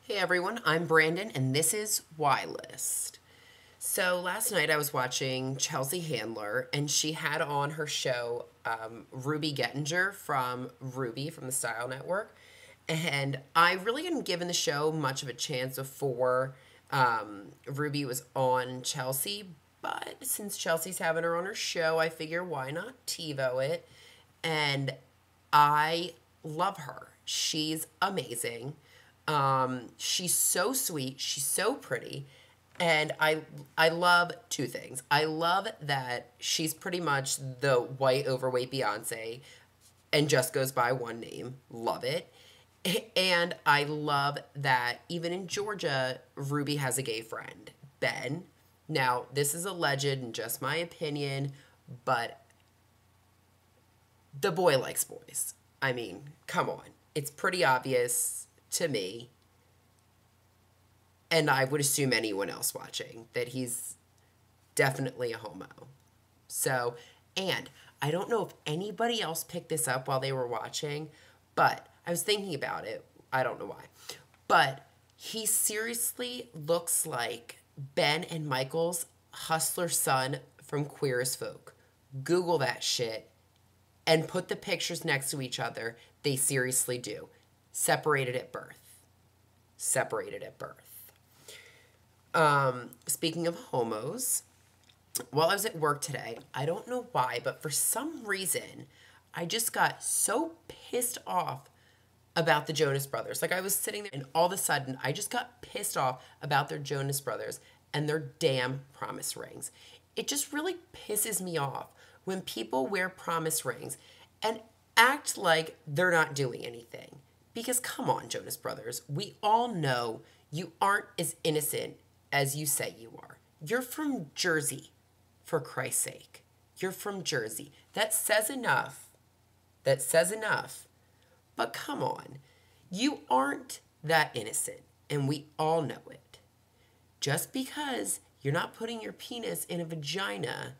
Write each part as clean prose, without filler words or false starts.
Hey everyone, I'm Brandon and this is Ylist. So last night I was watching Chelsea Handler and she had on her show Ruby Gettinger from Ruby from the Style Network. And I really hadn't given the show much of a chance before Ruby was on Chelsea. But since Chelsea's having her on her show, I figure why not TiVo it. And I love her. She's amazing. She's so sweet. She's so pretty. And I love two things. I love that she's pretty much the white overweight Beyonce and just goes by one name. Love it. And I love that even in Georgia, Ruby has a gay friend, Ben. Now, this is alleged and just my opinion, but the boy likes boys. I mean, come on. It's pretty obvious to me, and I would assume anyone else watching, that he's definitely a homo. So, and I don't know if anybody else picked this up while they were watching, but I was thinking about it. I don't know why. But he seriously looks like Ben and Michael's hustler son from Queer as Folk. Google that shit and put the pictures next to each other. They seriously do. Separated at birth. Separated at birth. Speaking of homos, while I was at work today, I don't know why, but for some reason, I just got so pissed off about the Jonas Brothers. Like, I was sitting there and all of a sudden, I just got pissed off about their Jonas Brothers and their damn promise rings. It just really pisses me off when people wear promise rings and act like they're not doing anything. Because come on, Jonas Brothers, we all know you aren't as innocent as you say you are. You're from Jersey, for Christ's sake. You're from Jersey. That says enough. That says enough. But come on, you aren't that innocent, and we all know it. Just because you're not putting your penis in a vagina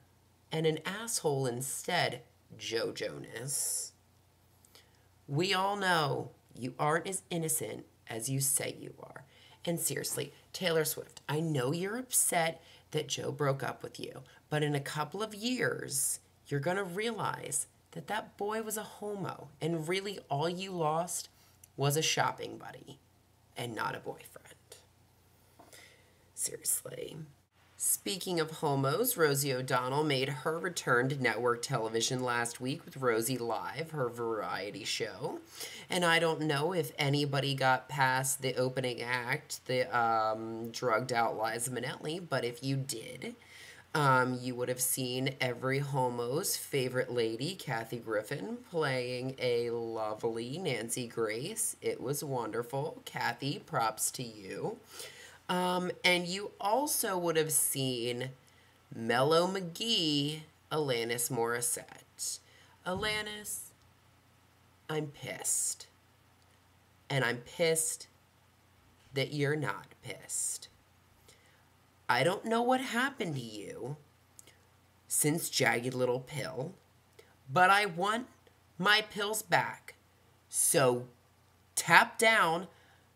and an asshole instead, Joe Jonas, we all know you aren't as innocent as you say you are. And seriously, Taylor Swift, I know you're upset that Joe broke up with you, but in a couple of years, you're going to realize that that boy was a homo, and really all you lost was a shopping buddy and not a boyfriend. Seriously. Speaking of homos, Rosie O'Donnell made her return to network television last week with Rosie Live, her variety show. And I don't know if anybody got past the opening act, the drugged out Liza Minnelli, but if you did, you would have seen every homo's favorite lady, Kathy Griffin, playing a lovely Nancy Grace. It was wonderful. Kathy, props to you. And you also would have seen Mellow McGee, Alanis Morissette. Alanis, I'm pissed. And I'm pissed that you're not pissed. I don't know what happened to you since Jagged Little Pill, but I want my pills back. So tap down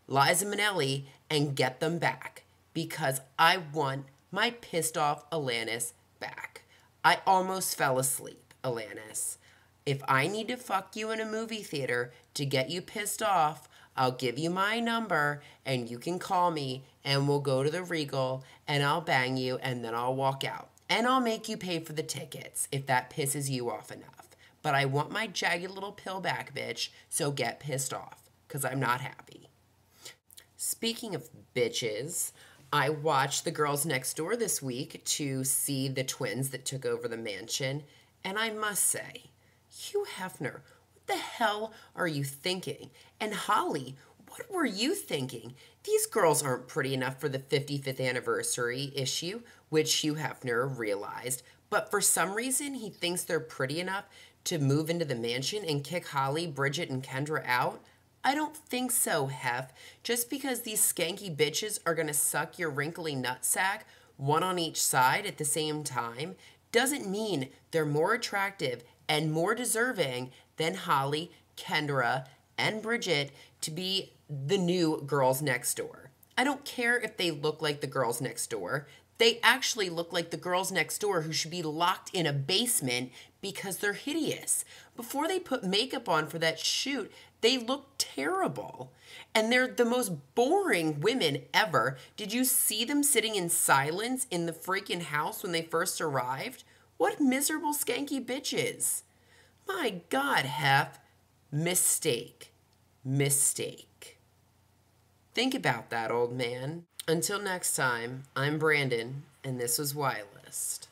Liza Minnelli and get them back, because I want my pissed off Alanis back. I almost fell asleep, Alanis. If I need to fuck you in a movie theater to get you pissed off, I'll give you my number and you can call me and we'll go to the Regal and I'll bang you and then I'll walk out. And I'll make you pay for the tickets if that pisses you off enough. But I want my Jagged Little Pill back, bitch, so get pissed off, because I'm not happy. Speaking of bitches, I watched The Girls Next Door this week to see the twins that took over the mansion, and I must say, Hugh Hefner, what the hell are you thinking? And Holly, what were you thinking? These girls aren't pretty enough for the 55th anniversary issue, which Hugh Hefner realized, but for some reason he thinks they're pretty enough to move into the mansion and kick Holly, Bridget, and Kendra out. I don't think so, Hef. Just because these skanky bitches are gonna suck your wrinkly nutsack, one on each side at the same time, doesn't mean they're more attractive and more deserving than Holly, Kendra, and Bridget to be the new girls next door. I don't care if they look like the girls next door. They actually look like the girls next door who should be locked in a basement because they're hideous. Before they put makeup on for that shoot, they look terrible. And they're the most boring women ever. Did you see them sitting in silence in the freaking house when they first arrived? What miserable skanky bitches. My God, Hef. Mistake. Mistake. Think about that, old man. Until next time, I'm Brandon, and this was Ylist.